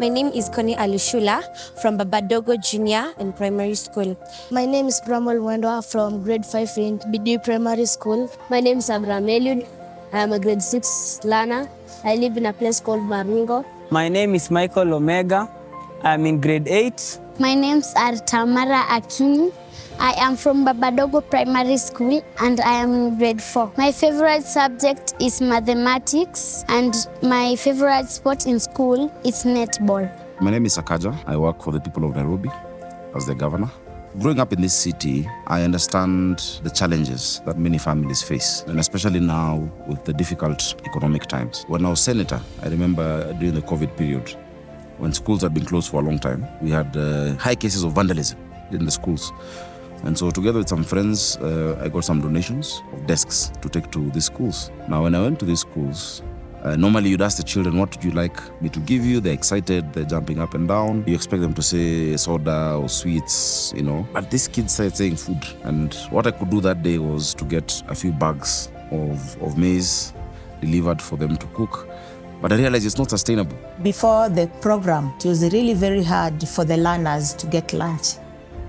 My name is Connie Alushula from Babadogo Junior and Primary School. My name is Bramwell Wendwa from grade 5 in BD Primary School. My name is Abraham Eliud. I am a grade 6 learner. I live in a place called Maringo. My name is Michael Omega. I'm in grade 8. My names are Tamara Akini. I am from Babadogo Primary School and I am in grade 4. My favorite subject is mathematics and my favorite sport in school is netball. My name is Akaja. I work for the people of Nairobi as the governor. Growing up in this city, I understand the challenges that many families face, and especially now with the difficult economic times. When I was senator, I remember during the COVID period, when schools had been closed for a long time, we had high cases of vandalism in the schools. And so together with some friends, I got some donations of desks to take to these schools. Now, when I went to these schools, normally you'd ask the children, what would you like me to give you? They're excited, they're jumping up and down. You expect them to say soda or sweets, But these kids started saying food. And what I could do that day was to get a few bags of maize delivered for them to cook. But I realized it's not sustainable. Before the program, it was really very hard for the learners to get lunch,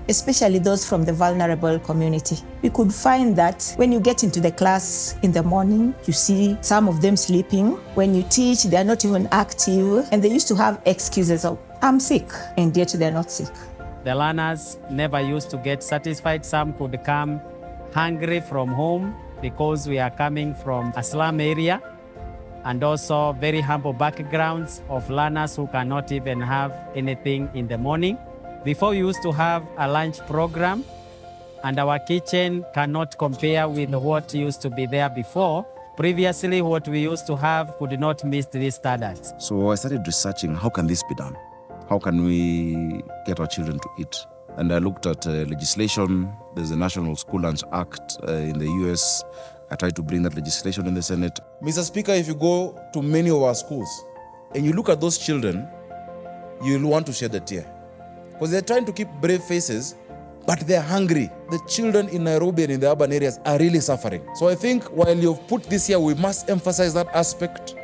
especially those from the vulnerable community. We could find that when you get into the class in the morning, you see some of them sleeping. When you teach, they're not even active. And they used to have excuses of, I'm sick, and yet they're not sick. The learners never used to get satisfied. Some could come hungry from home because we are coming from a slum area, and also very humble backgrounds of learners who cannot even have anything in the morning. Before we used to have a lunch program, and our kitchen cannot compare with what used to be there before. Previously, what we used to have could not meet these standards. So I started researching, how can this be done? How can we get our children to eat? And I looked at legislation. There's a National School Lunch Act in the US. I tried to bring that legislation in the Senate. Mr. Speaker, if you go to many of our schools and you look at those children, you'll want to shed a tear. Because they're trying to keep brave faces, but they're hungry. The children in Nairobi and in the urban areas are really suffering. So I think while you've put this here, we must emphasize that aspect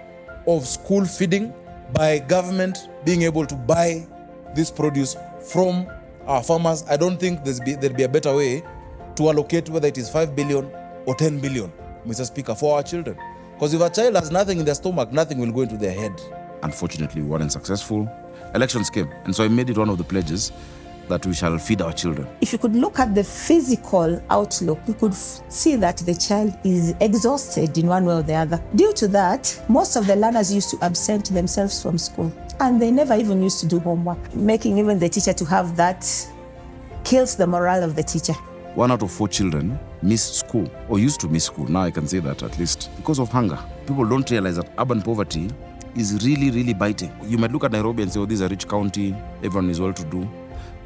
of school feeding by government being able to buy this produce from our farmers. I don't think there'll be a better way to allocate, whether it is 5 billion or 10 billion, Mr. Speaker, for our children. Because if a child has nothing in their stomach, nothing will go into their head. Unfortunately, we weren't successful. Elections came, and so I made it one of the pledges that we shall feed our children. If you could look at the physical outlook, you could see that the child is exhausted in one way or the other. Due to that, most of the learners used to absent themselves from school, and they never even used to do homework. Making even the teacher to have that kills the morale of the teacher. 1 out of 4 children miss school, or used to miss school. Now I can say that at least, because of hunger. People don't realize that urban poverty is really, really biting. You might look at Nairobi and say, oh, this is a rich county, everyone is well-to-do.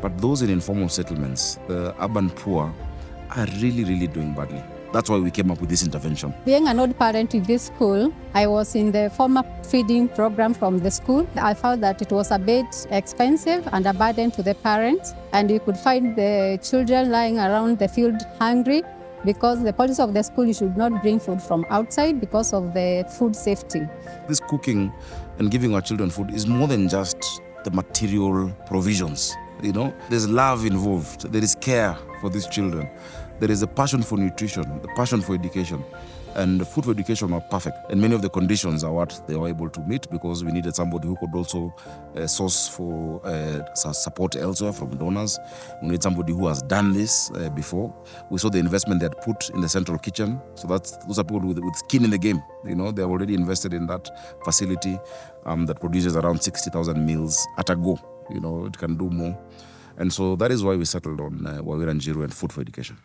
But those in informal settlements, the urban poor, are really, really doing badly. That's why we came up with this intervention. Being an old parent in this school, I was in the former feeding program from the school. I found that it was a bit expensive and a burden to the parents. And you could find the children lying around the field hungry, because the policy of the school, you should not bring food from outside because of the food safety. This cooking and giving our children food is more than just the material provisions. There's love involved. There is care for these children. There is a passion for nutrition, the passion for education. And the food for education are perfect. And many of the conditions are what they were able to meet, because we needed somebody who could also source for support elsewhere from donors. We need somebody who has done this before. We saw the investment they had put in the central kitchen. So those are people with skin in the game. They have already invested in that facility that produces around 60,000 meals at a go. It can do more. And so that is why we settled on Wawira Njiru and food for education.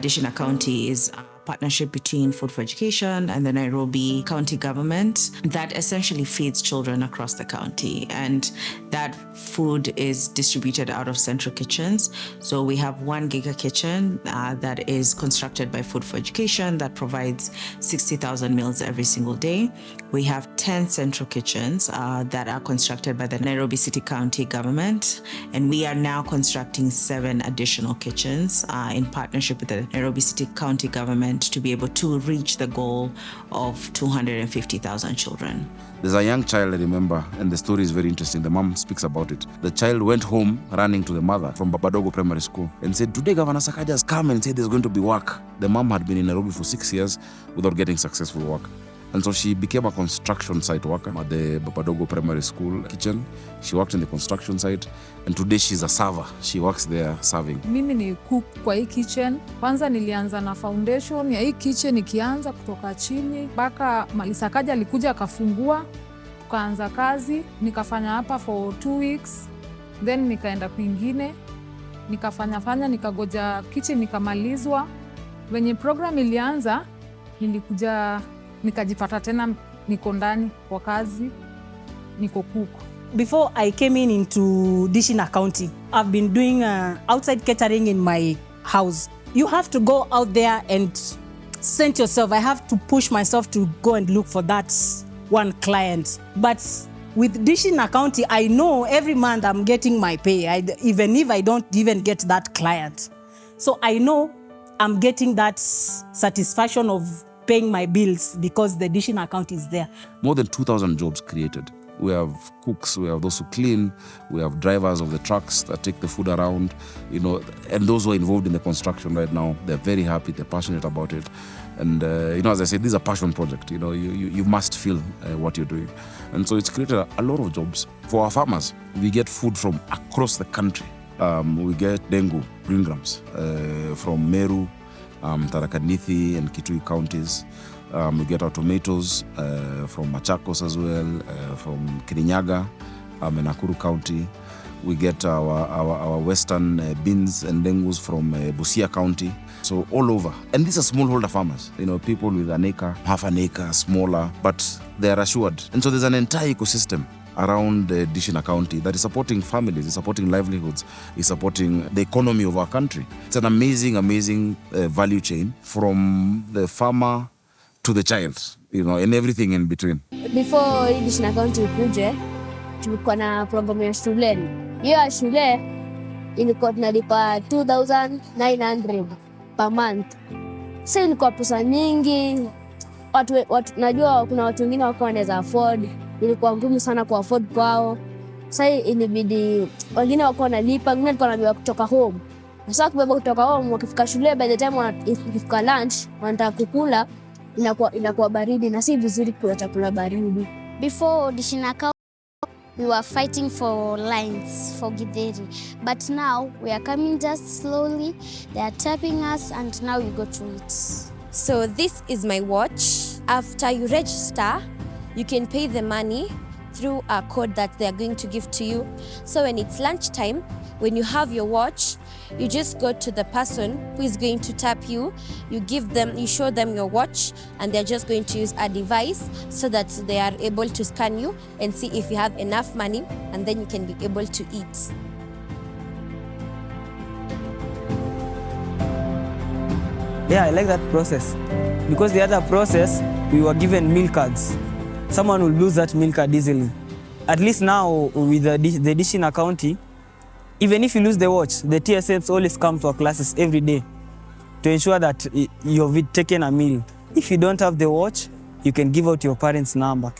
Additional County is a partnership between Food for Education and the Nairobi County government that essentially feeds children across the county. And that food is distributed out of central kitchens. So we have one giga kitchen that is constructed by Food for Education that provides 60,000 meals every single day. We have 10 central kitchens that are constructed by the Nairobi City County government. And we are now constructing 7 additional kitchens in partnership with the Nairobi City County government government to be able to reach the goal of 250,000 children. There's a young child, I remember, and the story is very interesting. The mom speaks about it. The child went home running to the mother from Babadogo Primary School and said, "Today Governor Sakaja has come and said there's going to be work." The mom had been in Nairobi for 6 years without getting successful work. And so she became a construction site worker at the Babadogo Primary School kitchen. She worked in the construction site, and today she's a server. She works there serving. Mimi ni cook kwa hii kitchen. Kwanza nilianza na foundation ya hii kitchen, ikianza kutoka chini mpaka Sakaja alikuja akafungua, tukaanza kazi, nikafanya hapa for 2 weeks, then nikaenda kwingine, nikafanya nikagoja kitchen nikamalizwa. Venye program ilianza, nilikuja nikajipata tena niko ndani kwa kazi, niko cook. Before I came into Dishi County, I've been doing outside catering in my house. You have to go out there and send yourself. I have to push myself to go and look for that one client. But with Dishi County, I know every month I'm getting my pay, even if I don't even get that client. So I know I'm getting that satisfaction of paying my bills because the Dishi account is there. More than 2,000 jobs created. We have cooks, we have those who clean, we have drivers of the trucks that take the food around, and those who are involved in the construction right now. They're very happy, they're passionate about it. And, as I said, this is a passion project. You must feel what you're doing. And so it's created a lot of jobs. For our farmers, we get food from across the country. We get dengu, green grams, from Meru, Tharaka Nithi and Kitui counties. We get our tomatoes from Machakos as well, from Kirinyaga and Nakuru County. We get our western beans and dengus from Busia County. So all over. And these are smallholder farmers, people with an acre, half an acre, smaller, but they are assured. And so there's an entire ecosystem around Dishi County that is supporting families, is supporting livelihoods, is supporting the economy of our country. It's an amazing value chain from the farmer to the child, and everything in between. Before Dishi County ikuje, tulikuwa na program ya shuleni. Hiyo ya shule ilikuwa tunalipa 2,900 per month. Sasa ilikuwa pesa nyingi. Watu najua kuna watu wengine wako wanaweza afford. Ilikuwa ngumu sana ku afford kwao. Sasa ilibidi wengine wako wanalipa, wengine walikuwa wanabeba kutoka home. Sasa kubeba kutoka home, wakifika shule by the time wakifika lunch, wanataka kukula, inakuwa baridi na si vizuri kula chakula baridi. Before Dishi County, we were fighting for lines for Githeri, but now we are coming just slowly. They are tapping us and now we go to it. So this is my watch. After you register, you can pay the money through a code that they are going to give to you. So when it's lunchtime, when you have your watch, you just go to the person who is going to tap you. You show them your watch, and they're just going to use a device so that they are able to scan you and see if you have enough money, and then you can be able to eat. Yeah, I like that process because the other process, we were given meal cards. Someone will lose that meal card easily. At least now with the Dishi County, even if you lose the watch, the TSMs always come to our classes every day to ensure that you've taken a meal. If you don't have the watch, you can give out your parents' number.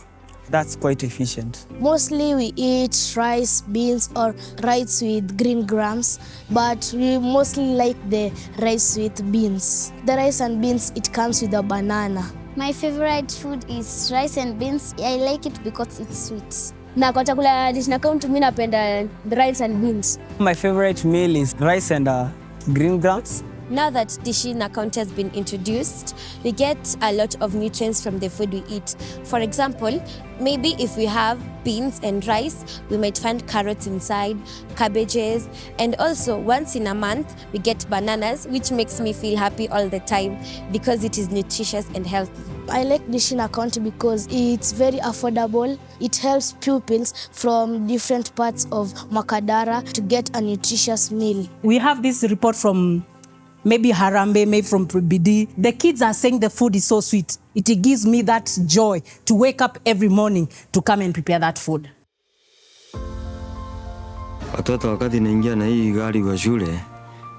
That's quite efficient. Mostly we eat rice, beans, or rice with green grams, but we mostly like the rice with beans. The rice and beans, it comes with a banana. My favorite food is rice and beans. I like it because it's sweet. Na kwa chakula ya Dishi County mimi napenda rice and beans. My favorite meal is rice and green grams. Now that Dishi County has been introduced, we get a lot of nutrients from the food we eat. For example, maybe if we have beans and rice, we might find carrots inside, cabbages, and also once in a month, we get bananas, which makes me feel happy all the time because it is nutritious and healthy. I like Dishi County because it's very affordable. It helps pupils from different parts of Makadara to get a nutritious meal. We have this report from maybe Harambe, maybe from BD. The kids are saying the food is so sweet. It gives me that joy to wake up every morning to come and prepare that food. Watoto wakati naingia na hii gari kwa shule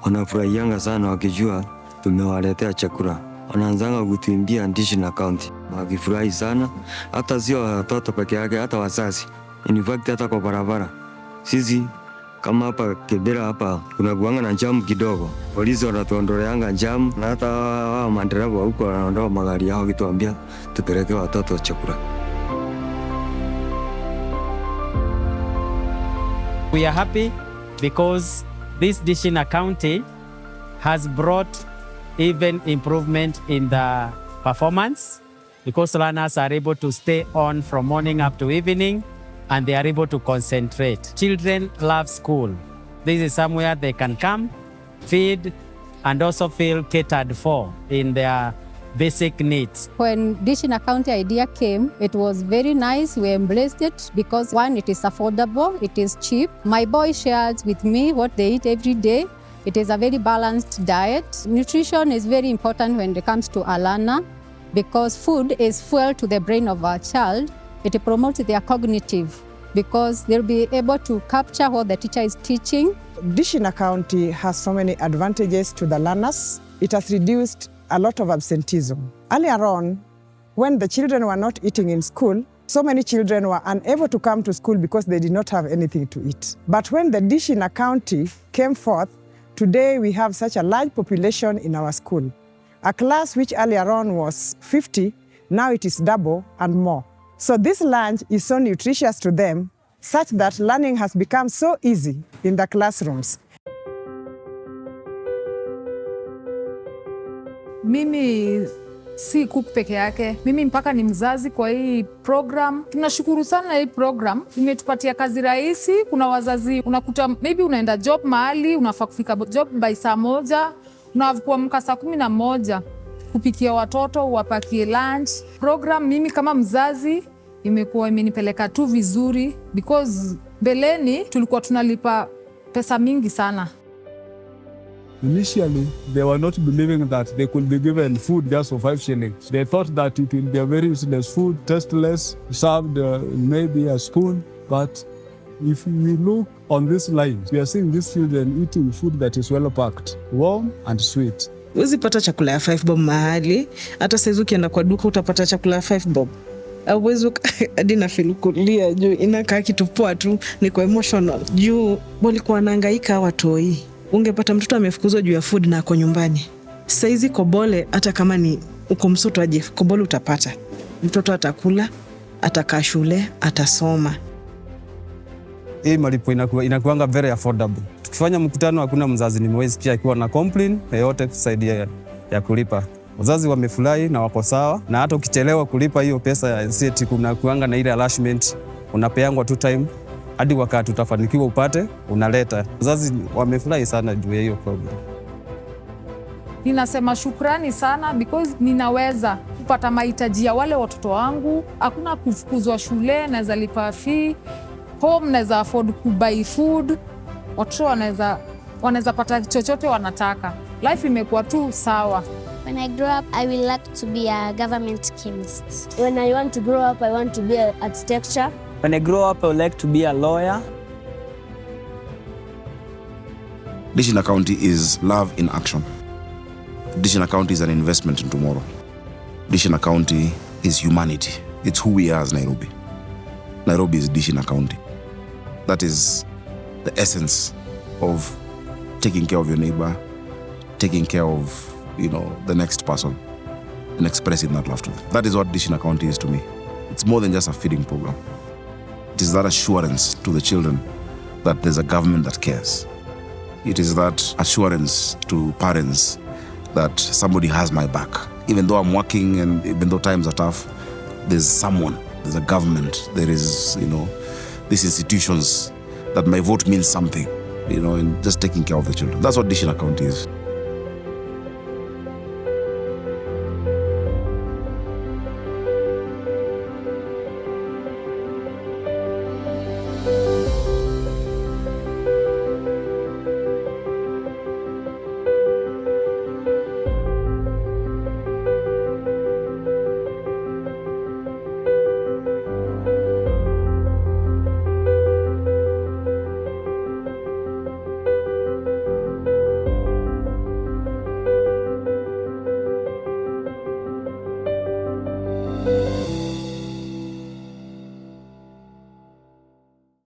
wanafurahianga sana wakijua tumewaletea chakula. wanaanzanga kutuimbia Additional County. Wakifurahi sana, hata sio watoto peke yake, hata wazazi. In fact, hata kwa barabara. Sisi kama hapa Kibera hapa kuna kuanga na jamu kidogo. Polisi wanatuondoleanga jamu na hata wao madereva huko wanaondoa magari yao kituambia tupeleke watoto chakula. We are happy because this Dishina County has brought even improvement in the performance, because learners are able to stay on from morning up to evening and they are able to concentrate. Children love school. This is somewhere they can come, feed, and also feel catered for in their basic needs. When Dishina County idea came, it was very nice. We embraced it because one, it is affordable, it is cheap. My boy shares with me what they eat every day. It is a very balanced diet. Nutrition is very important when it comes to a learner because food is fuel to the brain of our child. It promotes their cognitive because they'll be able to capture what the teacher is teaching. Dishina County has so many advantages to the learners. It has reduced a lot of absenteeism. Earlier on, when the children were not eating in school, so many children were unable to come to school because they did not have anything to eat. But when the Dishina County came forth, today we have such a large population in our school. A class which earlier on was 50, now it is double and more. So this lunch is so nutritious to them, such that learning has become so easy in the classrooms. Mimi si cook peke yake. Mimi mpaka ni mzazi kwa hii program. Tunashukuru sana hii program. Imetupatia kazi rahisi. Kuna wazazi unakuta maybe unaenda job mahali, unafaa kufika job by saa 1, unakuamka saa 11 kupikia watoto, uwapakie lunch. Program mimi kama mzazi imenipeleka tu vizuri because beleni tulikuwa tunalipa pesa mingi sana. Initially, they were not believing that they could be given food just for 5 shillings. They thought that it will be a very useless food, tasteless, served maybe a spoon. But if we look on this line, we are seeing these children eating food that is well packed, warm and sweet. Uwezi pata chakula ya 5 bob mahali, hata saizi ukienda kwa duka utapata chakula ya 5 bob. Uwezo hadi na feel kulia juu inakaa kitu poa tu, ni kwa emotional. Juu walikuwa wanahangaika watoi. Ungepata mtoto amefukuzwa juu ya food na ako nyumbani. Saizi Kobole hata kama ni uko Msoto aje, Kobole utapata. Mtoto atakula, atakaa shule, atasoma. Hii malipo inakuanga very affordable. Tukifanya mkutano hakuna mzazi nimewezi sikia akiwa na complain yoyote kusaidia ya kulipa. Wazazi wamefurahi na wako sawa, na hata ukichelewa kulipa hiyo pesa ya seti kuna kuanga na ile arrangement unapeangwa 2 time hadi wakati utafanikiwa upate unaleta. Wazazi wamefurahi sana juu ya hiyo program. Ninasema shukrani sana because ninaweza kupata mahitaji ya wale watoto wangu. Hakuna kufukuzwa shule, naweza lipa fee, home naweza afford kubuy food. Watoto wanaweza pata chochote wanataka. Life imekuwa tu sawa. When I grow up, I will like to be a government chemist. When I want to grow up, I want to be an architecture. When I grow up, I would like to be a lawyer. Dishina County is love in action. Dishina County is an investment in tomorrow. Dishina County is humanity. It's who we are as Nairobi. Nairobi is Dishina County. That is the essence of taking care of your neighbor, taking care of, the next person, and expressing that love to them. That is what Dishina County is to me. It's more than just a feeding program. It is that assurance to the children that there's a government that cares. It is that assurance to parents that somebody has my back. Even though I'm working and even though times are tough, there's someone, there's a government, there is, these institutions that my vote means something, in just taking care of the children. That's what Dishina County is.